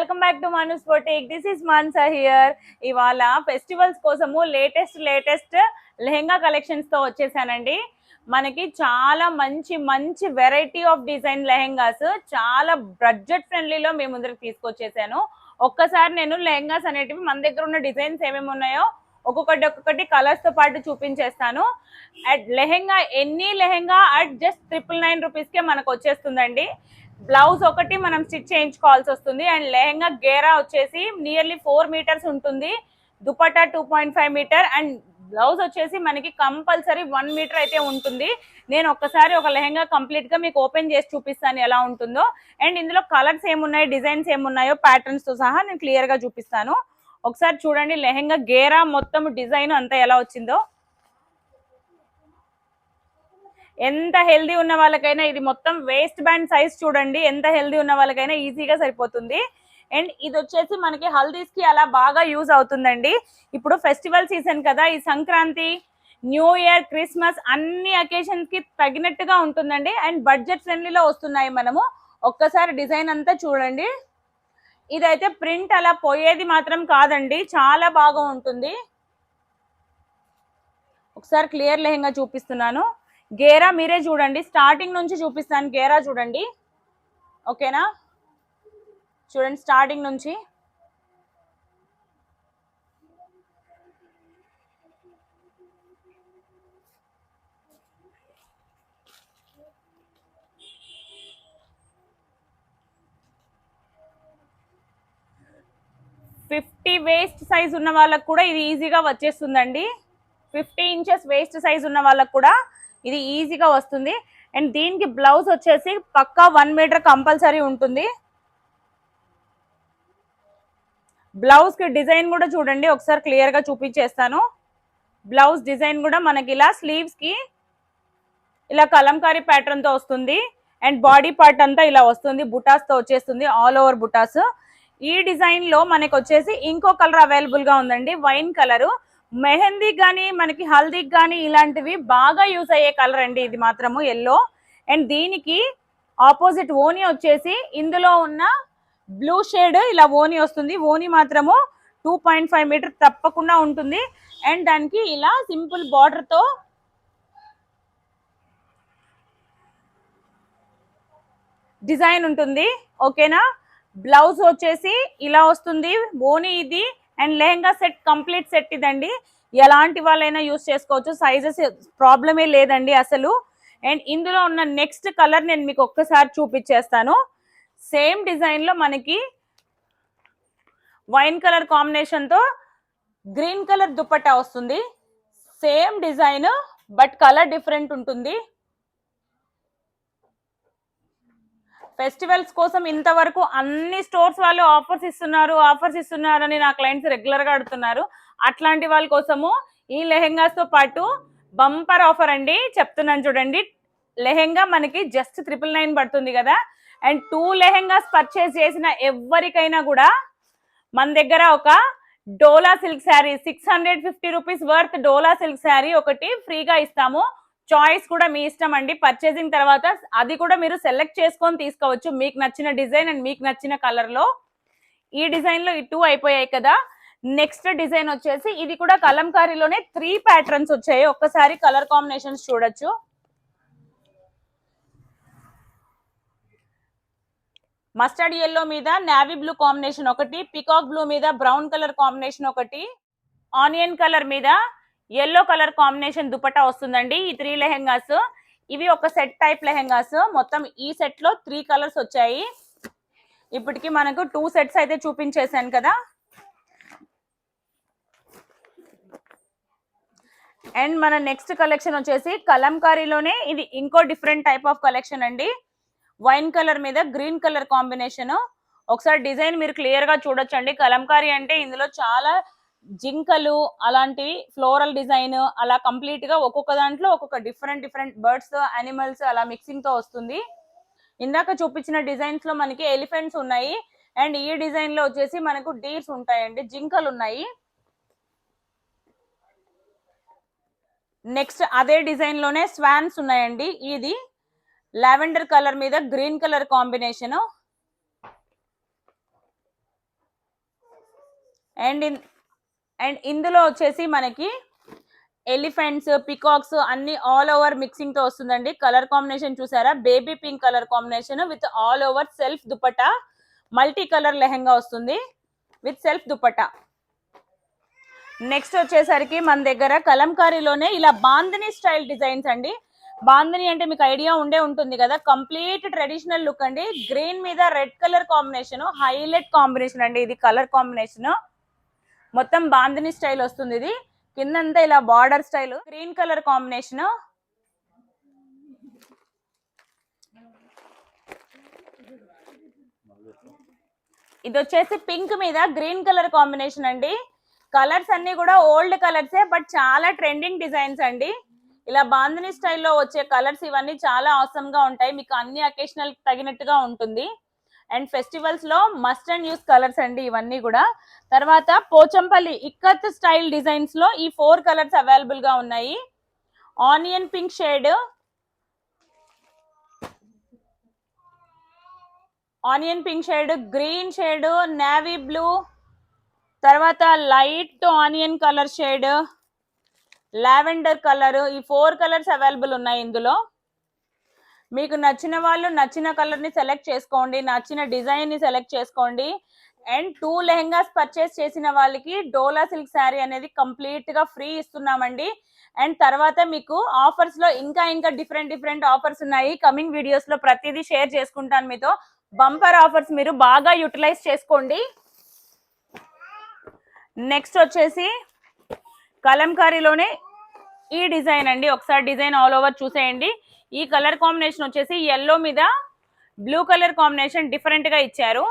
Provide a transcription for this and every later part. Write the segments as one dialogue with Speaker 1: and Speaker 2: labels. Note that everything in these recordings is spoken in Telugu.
Speaker 1: Welcome back to మనూస్ boutique. This is Mansa here. ఇవాళ ఫెస్టివల్స్ కోసము లేటెస్ట్ లెహెంగా కలెక్షన్స్ తో వచ్చేసానండి. మనకి చాలా మంచి మంచి వెరైటీ ఆఫ్ డిజైన్ లెహెంగాస్ చాలా బడ్జెట్ ఫ్రెండ్లీలో మేము ముందరికి తీసుకొచ్చేసాను. ఒక్కసారి నేను లెహెంగాస్ అనేటివి మన దగ్గర ఉన్న డిజైన్స్ ఏమేమి ఉన్నాయో ఒక్కొక్కటి కలర్స్ తో పాటు చూపించేస్తాను. At lehenga any lehenga at just 999 rupees కే మనకు వచ్చేస్తుందండి. బ్లౌజ్ ఒకటి మనం స్టిచ్ చేయించుకోవాల్సి వస్తుంది. అండ్ లెహెంగా గేరా వచ్చేసి నియర్లీ 4 మీటర్స్ ఉంటుంది. దుపట్టా 2.5 మీటర్ అండ్ బ్లౌజ్ వచ్చేసి మనకి కంపల్సరీ 1 మీటర్ అయితే ఉంటుంది. నేను ఒక్కసారి ఒక లెహెంగా కంప్లీట్ గా మీకు ఓపెన్ చేసి చూపిస్తాను ఎలా ఉంటుందో. అండ్ ఇందులో కలర్స్ ఏమున్నాయి, డిజైన్స్ ఏమున్నాయో ప్యాటర్న్స్ తో సహా నేను క్లియర్ గా చూపిస్తాను. ఒకసారి చూడండి లెహెంగా గేరా మొత్తం డిజైన్ అంతా ఎలా వచ్చిందో. ఎంత హెల్దీ ఉన్న వాళ్ళకైనా ఇది మొత్తం వేస్ట్ బ్యాండ్ సైజ్ చూడండి, ఎంత హెల్దీ ఉన్న వాళ్ళకైనా ఈజీగా సరిపోతుంది. అండ్ ఇది వచ్చేసి మనకి హల్దీస్ కి అలా బాగా యూజ్ అవుతుందండి. ఇప్పుడు ఫెస్టివల్ సీజన్ కదా, ఈ సంక్రాంతి, న్యూ ఇయర్, క్రిస్మస్ అన్ని అకేషన్స్ కి తగినట్టుగా ఉంటుందండి. అండ్ బడ్జెట్ ఫ్రెండ్లీలో వస్తున్నాయి. మనము ఒక్కసారి డిజైన్ అంతా చూడండి. ఇదైతే ప్రింట్ అలా పోయేది మాత్రం కాదండి, చాలా బాగా ఉంటుంది. ఒకసారి క్లియర్ లెహంగా చూపిస్తున్నాను. గేరా మీరే చూడండి, స్టార్టింగ్ నుంచి చూపిస్తాను. గేరా చూడండి, ఓకేనా? చూడండి స్టార్టింగ్ నుంచి. ఫిఫ్టీ వేస్ట్ సైజ్ ఉన్న వాళ్ళకు కూడా ఇది ఈజీగా వచ్చేస్తుందండి. 50 ఇంచెస్ వేస్ట్ సైజ్ ఉన్న వాళ్ళకు కూడా ఇది ఈజీగా వస్తుంది. అండ్ దీనికి బ్లౌజ్ వచ్చేసి పక్కా 1 మీటర్ కంపల్సరీ ఉంటుంది. బ్లౌజ్ కి డిజైన్ కూడా చూడండి, ఒకసారి క్లియర్ గా చూపించేస్తాను. బ్లౌజ్ డిజైన్ కూడా మనకి ఇలా స్లీవ్స్ కి ఇలా కలంకారీ ప్యాటర్న్ తో వస్తుంది. అండ్ బాడీ పార్ట్ అంతా ఇలా వస్తుంది, బుటాస్ తో వచ్చేస్తుంది, ఆల్ ఓవర్ బుటాస్. ఈ డిజైన్ లో మనకి వచ్చేసి ఇంకో కలర్ అవైలబుల్ గా ఉందండి, వైన్ కలర్. మెహందీ కానీ మనకి హల్దీకి కానీ ఇలాంటివి బాగా యూజ్ అయ్యే కలర్ అండి ఇది మాత్రము, ఎల్లో. అండ్ దీనికి ఆపోజిట్ ఓనీ వచ్చేసి ఇందులో ఉన్న బ్లూ షేడ్ ఇలా ఓనీ వస్తుంది. ఓనీ మాత్రము 2.5 మీటర్ తప్పకుండా ఉంటుంది. అండ్ దానికి ఇలా సింపుల్ బార్డర్ తో డిజైన్ ఉంటుంది, ఓకేనా? బ్లౌజ్ వచ్చేసి ఇలా వస్తుంది, ఓనీ ఇది. And lehenga set complete set ఇదండి. ఎలాంటి వాళ్ళైనా యూజ్ చేసుకోవచ్చు, సైజెస్ ప్రాబ్లమే లేదండి అసలు. అండ్ ఇందులో ఉన్న నెక్స్ట్ కలర్ నేను మీకు ఒక్కసారి చూపించేస్తాను. సేమ్ డిజైన్ లో మనకి వైన్ కలర్ కాంబినేషన్ తో గ్రీన్ కలర్ దుపట్టా వస్తుంది. Same design but colour different ఉంటుంది. ఫెస్టివల్స్ కోసం ఇంతవరకు అన్ని స్టోర్స్ వాళ్ళు ఆఫర్స్ ఇస్తున్నారు అని నా క్లయింట్స్ రెగ్యులర్ గా అడుగుతున్నారు. అట్లాంటి వాళ్ళ కోసము ఈ లెహెంగాస్ తో పాటు బంపర్ ఆఫర్ అండి, చెప్తున్నాను చూడండి. లెహెంగా మనకి జస్ట్ 999 పడుతుంది కదా. అండ్ 2 లెహెంగాస్ పర్చేస్ చేసిన ఎవరికైనా కూడా మన దగ్గర ఒక డోలా సిల్క్ శారీ 650 రూపీస్ వర్త్ డోలా సిల్క్ శారీ ఒకటి ఫ్రీగా ఇస్తాము. చాయిస్ కూడా మీ ఇష్టం అండి. పర్చేసింగ్ తర్వాత అది కూడా మీరు సెలెక్ట్ చేసుకొని తీసుకోవచ్చు, మీకు నచ్చిన డిజైన్ అండ్ మీకు నచ్చిన కలర్ లో. ఈ డిజైన్ లో ఈ 2 అయిపోయాయి కదా. నెక్స్ట్ డిజైన్ వచ్చేసి ఇది కూడా కలంకారీలోనే 3 ప్యాటర్న్స్ వచ్చాయి. ఒక్కసారి కలర్ కాంబినేషన్స్ చూడొచ్చు. మస్టర్డ్ ఎల్లో మీద నావీ బ్లూ కాంబినేషన్ ఒకటి, పికాక్ బ్లూ మీద బ్రౌన్ కలర్ కాంబినేషన్ ఒకటి, ఆనియన్ కలర్ మీద ఎల్లో కలర్ కాంబినేషన్ దుపట్టా వస్తుందండి. ఈ 3 లెహెంగాస్ ఇవి ఒక సెట్ టైప్ లెహెంగాస్. మొత్తం ఈ సెట్ లో 3 కలర్స్ వచ్చాయి. ఇప్పటికి మనకు 2 సెట్స్ అయితే చూపించేశాను కదా. అండ్ మన నెక్స్ట్ కలెక్షన్ వచ్చేసి కలంకారీలోనే ఇది ఇంకో డిఫరెంట్ టైప్ ఆఫ్ కలెక్షన్ అండి. వైన్ కలర్ మీద గ్రీన్ కలర్ కాంబినేషన్. ఒకసారి డిజైన్ మీరు క్లియర్ గా చూడొచ్చండి. కలంకారీ అంటే ఇందులో చాలా జింకలు అలాంటివి ఫ్లోరల్ డిజైన్ అలా కంప్లీట్ గా ఒక్కొక్క దాంట్లో ఒక్కొక్క డిఫరెంట్ బర్డ్స్ అనిమల్స్ అలా మిక్సింగ్ తో వస్తుంది. ఇందాక చూపించిన డిజైన్స్ లో మనకి ఎలిఫెంట్స్ ఉన్నాయి. అండ్ ఈ డిజైన్ లో వచ్చేసి మనకు డీర్స్ ఉంటాయండి, జింకలు ఉన్నాయి. నెక్స్ట్ అదే డిజైన్ లోనే స్వాన్స్ ఉన్నాయండి. ఇది లావెండర్ కలర్ మీద గ్రీన్ కలర్ కాంబినేషన్. అండ్ ఇందులో వచ్చేసి మనకి ఎలిఫెంట్స్, పికాక్స్ అన్ని ఆల్ ఓవర్ మిక్సింగ్ తో వస్తుందండి. కలర్ కాంబినేషన్ చూసారా, baby pink colour combination with all over self dupatta, multi colour lehenga వస్తుంది విత్ సెల్ఫ్ దుపట్టా. నెక్స్ట్ వచ్చేసరికి మన దగ్గర కలంకారీలోనే ఇలా బాందిని స్టైల్ డిజైన్స్ అండి. బాందిని అంటే మీకు ఐడియా ఉండే ఉంటుంది కదా, కంప్లీట్ ట్రెడిషనల్ లుక్ అండి. గ్రీన్ మీద red colour combination, highlight combination అండి. ఇది కలర్ కాంబినేషన్ మొత్తం బాందిని స్టైల్ వస్తుంది. ఇది కిందంతా ఇలా border style, green colour combination. ఇది వచ్చేసి పింక్ మీద గ్రీన్ కలర్ కాంబినేషన్ అండి. కలర్స్ అన్ని కూడా ఓల్డ్ కలర్సే, బట్ చాలా ట్రెండింగ్ డిజైన్స్ అండి. ఇలా బాందిని స్టైల్లో వచ్చే కలర్స్ ఇవన్నీ చాలా అవసరం గా ఉంటాయి, మీకు అన్ని అకేషనల్ తగినట్టుగా ఉంటుంది. అండ్ ఫెస్టివల్స్ లో మస్ట్ అండ్ యూస్ కలర్స్ అండి ఇవన్నీ కూడా. తర్వాత పోచంపల్లి ఇక్కత్ స్టైల్ డిజైన్స్ లో ఈ 4 కలర్స్ అవైలబుల్ గా ఉన్నాయి. Onion pink shade, onion pink shade, green shade, navy blue, తర్వాత light onion colour shade, lavender colour, ఈ 4 కలర్స్ అవైలబుల్ ఉన్నాయి ఇందులో. మీకు నచ్చిన వాళ్ళు నచ్చిన కలర్ ని సెలెక్ట్ చేసుకోండి, నచ్చిన డిజైన్ ని సెలెక్ట్ చేసుకోండి. అండ్ 2 లెహెంగాస్ పర్చేస్ చేసిన వాళ్ళకి డోలా సిల్క్ శారీ అనేది కంప్లీట్ గా ఫ్రీ ఇస్తున్నామండి. అండ్ తర్వాత మీకు ఆఫర్స్ లో ఇంకా డిఫరెంట్ ఆఫర్స్ ఉన్నాయి. కమింగ్ వీడియోస్ లో ప్రతిదీ షేర్ చేసుకుంటాను మీతో. బంపర్ ఆఫర్స్ మీరు బాగా యూటిలైజ్ చేసుకోండి. నెక్స్ట్ వచ్చేసి కలంకారీలోనే ఈ డిజైన్ అండి. ఒకసారి డిజైన్ ఆల్ ఓవర్ చూసేయండి. ఈ కలర్ కాంబినేషన్ వచ్చేసి ఎల్లో మీద బ్లూ కలర్ కాంబినేషన్ డిఫరెంట్ గా ఇచ్చారు.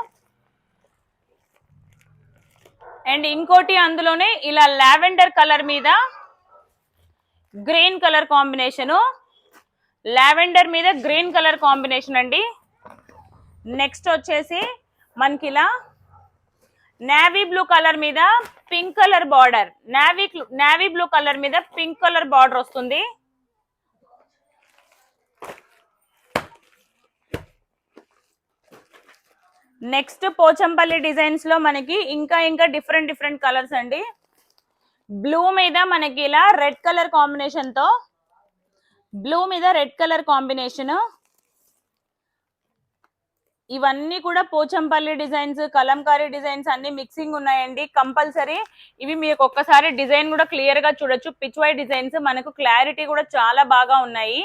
Speaker 1: అండ్ ఇంకోటి అందులోనే ఇలా లావెండర్ కలర్ మీద గ్రీన్ కలర్ కాంబినేషన్, లావెండర్ మీద గ్రీన్ కలర్ కాంబినేషన్ అండి. నెక్స్ట్ వచ్చేసి మనకి ఇలా నేవీ బ్లూ కలర్ మీద pink colour border, navy blue colour మీద పింక్ కలర్ బార్డర్ వస్తుంది. నెక్స్ట్ పోచంపల్లి డిజైన్స్ లో మనకి ఇంకా డిఫరెంట్ కలర్స్ అండి. బ్లూ మీద మనకి ఇలా రెడ్ కలర్ కాంబినేషన్ తో, బ్లూ మీద రెడ్ కలర్ కాంబినేషన్. ఇవన్నీ కూడా పోచంపల్లి డిజైన్స్, కలంకారీ డిజైన్స్ అన్ని మిక్సింగ్ ఉన్నాయండి. కంపల్సరీ ఇవి మీకు ఒక్కసారి డిజైన్ కూడా క్లియర్ గా చూడొచ్చు. పిచ్ వై డిజైన్స్ మనకు క్లారిటీ కూడా చాలా బాగా ఉన్నాయి.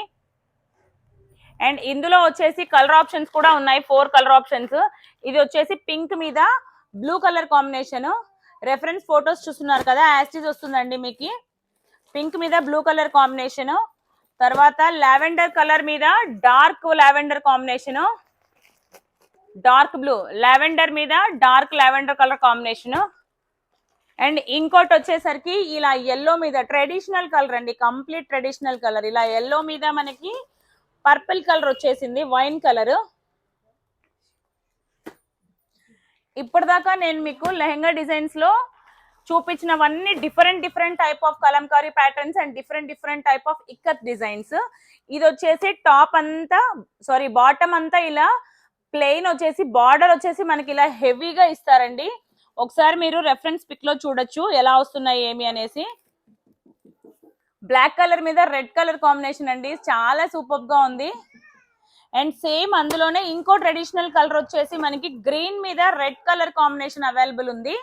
Speaker 1: అండ్ ఇందులో వచ్చేసి కలర్ ఆప్షన్స్ కూడా ఉన్నాయి, 4 కలర్ ఆప్షన్స్. ఇది వచ్చేసి పింక్ మీద blue colour combination. Reference photos చూస్తున్నారు కదా, యాస్టీజ్ వస్తుందండి మీకు. పింక్ మీద బ్లూ కలర్ కాంబినేషన్, తర్వాత లావెండర్ కలర్ మీద dark lavender combination, dark blue lavender మీద dark lavender colour combination. And ఇంకోటి వచ్చేసరికి ఇలా ఎల్లో మీద ట్రెడిషనల్ కలర్ అండి, కంప్లీట్ ట్రెడిషనల్ కలర్. ఇలా ఎల్లో మీద మనకి పర్పుల్ కలర్ వచ్చేసింది, వైన్ కలర్. ఇప్పటిదాకా నేను మీకు లెహంగా డిజైన్స్ లో చూపించినవన్నీ different type of kalamkari patterns and different type of ikat designs. ఇది వచ్చేసి టాప్ అంతా బాటమ్ అంతా ఇలా ప్లెయిన్ వచ్చేసి బార్డర్ వచ్చేసి మనకి ఇలా హెవీగా ఇస్తారండి. ఒకసారి మీరు రెఫరెన్స్ పిక్ లో చూడొచ్చు ఎలా వస్తున్నాయి ఏమి అనేసి. బ్లాక్ కలర్ మీద రెడ్ కలర్ కాంబినేషన్ అండి, చాలా సూపర్ గా ఉంది. అండ్ సేమ్ అందులోనే ఇంకో ట్రెడిషనల్ కలర్ వచ్చేసి మనకి గ్రీన్ మీద రెడ్ కలర్ కాంబినేషన్ అవైలబుల్ ఉంది.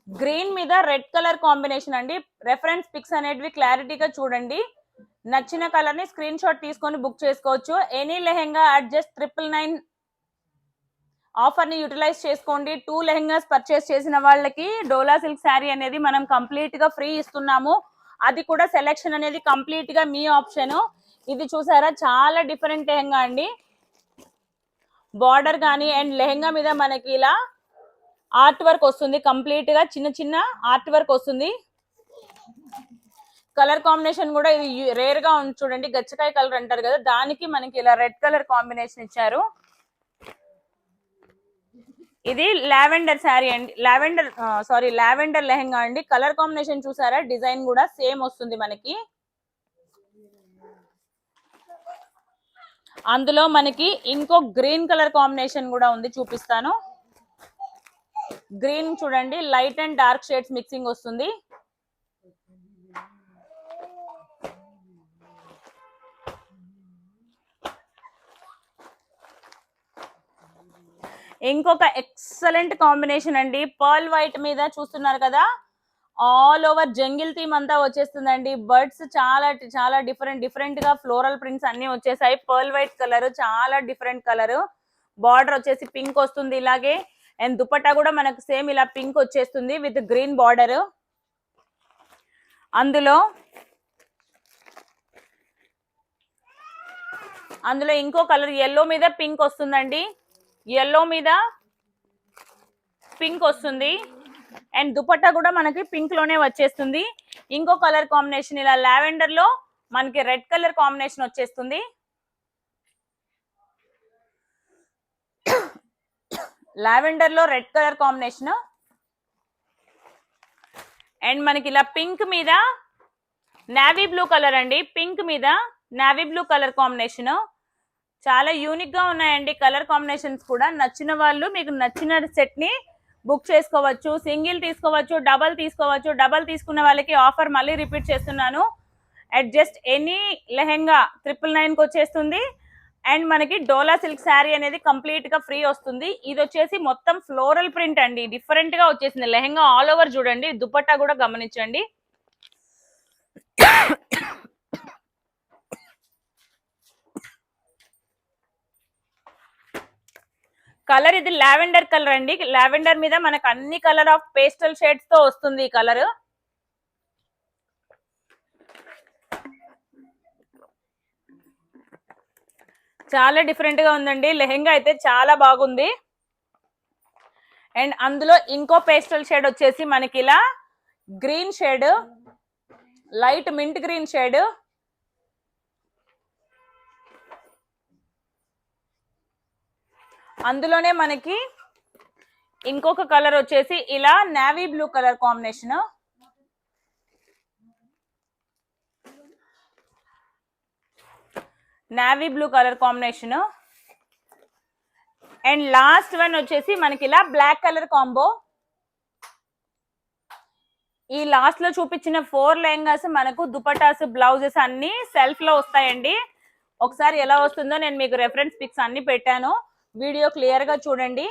Speaker 1: గ్రీన్ మీద రెడ్ కలర్ కాంబినేషన్ అండి. రెఫరెన్స్ పిక్స్ అనేటివి క్లారిటీగా చూడండి. నచ్చిన కలర్ ని స్క్రీన్ షాట్ తీసుకొని బుక్ చేసుకోవచ్చు. Any lehenga at just 999 offer ని యూటిలైజ్ చేసుకోండి. 2 లెహెంగాస్ పర్చేస్ చేసిన వాళ్ళకి డోలా సిల్క్ శారీ అనేది మనం కంప్లీట్ గా ఫ్రీ ఇస్తున్నాము. అది కూడా సెలెక్షన్ అనేది కంప్లీట్ గా మీ ఆప్షన్. ఇది చూసారా, చాలా డిఫరెంట్ లెహెంగా అండి. బార్డర్ కానీ అండ్ లెహెంగా మీద మనకి ఇలా ఆర్ట్ వర్క్ వస్తుంది, కంప్లీట్ గా చిన్న ఆర్ట్ వర్క్ వస్తుంది. కలర్ కాంబినేషన్ కూడా ఇది రేర్ గా ఉంది చూడండి, గచ్చకాయ కలర్ అంటారు కదా, దానికి మనకి ఇలా రెడ్ కలర్ కాంబినేషన్ ఇచ్చారు. ఇది లావెండర్ శారీ అండి, లావెండర్ లెహెంగా అండి. కలర్ కాంబినేషన్ చూసారా, డిజైన్ కూడా సేమ్ వస్తుంది మనకి. అందులో మనకి ఇంకో గ్రీన్ కలర్ కాంబినేషన్ కూడా ఉంది, చూపిస్తాను. గ్రీన్ చూడండి, light and dark shades mixing వస్తుంది. ఇంకొక ఎక్సలెంట్ కాంబినేషన్ అండి, పర్ల్ వైట్ మీద చూస్తున్నారు కదా, ఆల్ ఓవర్ జంగిల్ థీమ్ అంతా వచ్చేస్తుందండి. బర్డ్స్ చాలా చాలా డిఫరెంట్ గా ఫ్లోరల్ ప్రింట్స్ అన్ని వచ్చేసాయి. పర్ల్ వైట్ కలర్ చాలా డిఫరెంట్ కలర్. బార్డర్ వచ్చేసి పింక్ వస్తుంది ఇలాగే. అండ్ దుపట్టా కూడా మనకు సేమ్ ఇలా పింక్ వచ్చేస్తుంది విత్ గ్రీన్ బార్డర్. అందులో ఇంకో కలర్ ఎల్లో మీద పింక్ వస్తుందండి, ఎల్లో మీద పింక్ వస్తుంది. అండ్ దుపట్టా కూడా మనకి పింక్ లోనే వచ్చేస్తుంది. ఇంకో కలర్ కాంబినేషన్ ఇలా లావెండర్ లో మనకి రెడ్ కలర్ కాంబినేషన్ వచ్చేస్తుంది. లావెండర్ లో రెడ్ కలర్ కాంబినేషన్. అండ్ మనకి ఇలా పింక్ మీద నావీ బ్లూ కలర్ అండి, పింక్ మీద నావీ బ్లూ కలర్ కాంబినేషన్. చాలా యూనిక్ గా ఉన్నాయండి కలర్ కాంబినేషన్స్ కూడా. నచ్చిన వాళ్ళు మీకు నచ్చిన సెట్ ని బుక్ చేసుకోవచ్చు. సింగిల్ తీసుకోవచ్చు, డబల్ తీసుకోవచ్చు. డబల్ తీసుకున్న వాళ్ళకి ఆఫర్ మళ్ళీ రిపీట్ చేస్తున్నాను, అట్ జస్ట్ ఎనీ లెహెంగా 999 వచ్చేస్తుంది. అండ్ మనకి డోలా సిల్క్ శారీ అనేది కంప్లీట్ గా ఫ్రీ వస్తుంది. ఇది వచ్చేసి మొత్తం ఫ్లోరల్ ప్రింట్ అండి, డిఫరెంట్ గా వచ్చేసింది. లెహెంగా ఆల్ ఓవర్ చూడండి, దుపట్టా కూడా గమనించండి. కలర్ ఇది లావెండర్ కలర్ అండి, లావెండర్ మీద మనకు అన్ని కలర్ ఆఫ్ పేస్టల్ షేడ్స్ తో వస్తుంది ఈ కలర్. చాలా డిఫరెంట్ గా ఉందండి, లెహెంగా అయితే చాలా బాగుంది. అండ్ అందులో ఇంకో పేస్టల్ షేడ్ వచ్చేసి మనకి ఇలా green shade, light mint green shade. అందులోనే మనకి ఇంకొక కలర్ వచ్చేసి ఇలా navy blue colour combination. Navy blue colour combination. And last one వచ్చేసి మనకి ఇలా బ్లాక్ కలర్ కాంబో. ఈ లాస్ట్ లో చూపించిన 4 లెహంగాస్ మనకు దుపటాస్, బ్లౌజెస్ అన్ని సెల్ఫ్ లో వస్తాయండి. ఒకసారి ఎలా వస్తుందో నేను మీకు రెఫరెన్స్ పిక్స్ అన్ని పెట్టాను, వీడియో క్లియర్ గా చూడండి.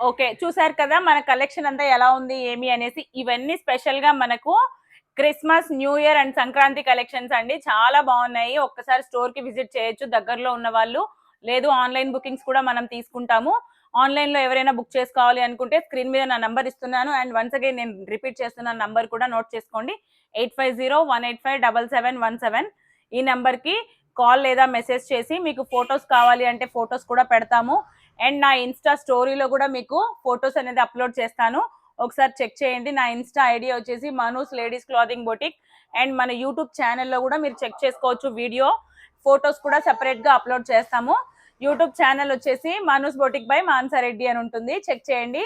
Speaker 1: ఓకే, చూసారు కదా మన కలెక్షన్ అంతా ఎలా ఉంది ఏమి అనేసి. ఇవన్నీ స్పెషల్ గా మనకు Christmas, new year and Sankranti collections అండి, చాలా బాగున్నాయి. ఒక్కసారి స్టోర్ కి విజిట్ చేయొచ్చు దగ్గరలో ఉన్న వాళ్ళు. లేదు ఆన్లైన్ బుకింగ్స్ కూడా మనం తీసుకుంటాము. ఆన్లైన్ లో ఎవరైనా బుక్ చేసుకోవాలి అనుకుంటే స్క్రీన్ మీద నా నంబర్ ఇస్తున్నాను. అండ్ వన్స్ అగైన్ నేను రిపీట్ చేస్తున్న నంబర్ కూడా నోట్ చేసుకోండి, 8501857717. ఈ నెంబర్ కి కాల్ లేదా మెసేజ్ చేసి మీకు ఫొటోస్ కావాలి అంటే ఫొటోస్ కూడా పెడతాము. అండ్ నా ఇన్స్టా స్టోరీలో కూడా మీకు ఫొటోస్ అనేది అప్లోడ్ చేస్తాను, ఒకసారి చెక్ చేయండి. నా ఇన్స్టా ఐడి వచ్చేసి మనూస్ లేడీస్ క్లాతింగ్ బొటిక్. అండ్ మన యూట్యూబ్ ఛానల్లో కూడా మీరు చెక్ చేసుకోవచ్చు, వీడియో ఫొటోస్ కూడా సెపరేట్ గా అప్లోడ్ చేస్తాము. యూట్యూబ్ ఛానల్ వచ్చేసి మనూస్ బొటిక్ బై మాన్సారెడ్డి అని ఉంటుంది, చెక్ చేయండి.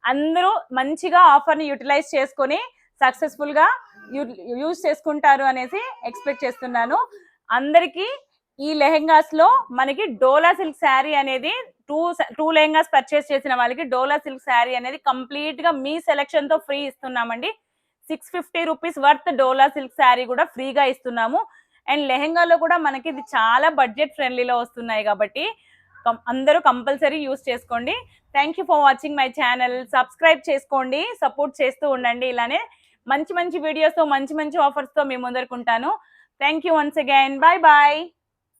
Speaker 1: అందరూ మంచిగా ఆఫర్ ని యూటిలైజ్ చేసుకొని సక్సెస్ఫుల్ గా యూజ్ చేసుకుంటారు అనేసి ఎక్స్పెక్ట్ చేస్తున్నాను. అందరికి ఈ లెహెంగాస్ లో మనకి డోలా సిల్క్ శారీ అనేది టూ లెహెంగాస్ పర్చేస్ చేసిన వాళ్ళకి డోలా సిల్క్ శారీ అనేది కంప్లీట్ గా మీ సెలెక్షన్ తో ఫ్రీ ఇస్తున్నామండి. 650 రూపీస్ వర్త్ డోలా సిల్క్ శారీ కూడా ఫ్రీగా ఇస్తున్నాము. అండ్ లెహెంగాలో కూడా మనకి ఇది చాలా బడ్జెట్ ఫ్రెండ్లీలో వస్తున్నాయి కాబట్టి అందరూ కంపల్సరీ యూస్ చేసుకోండి. Thank you for watching my channel. Subscribe చేసుకోండి, సపోర్ట్ చేస్తూ ఉండండి. ఇలానే మంచి మంచి వీడియోస్ తో మంచి మంచి ఆఫర్స్ తో మీ ముందరకు ఉంటాను. Thank you once again, bye bye.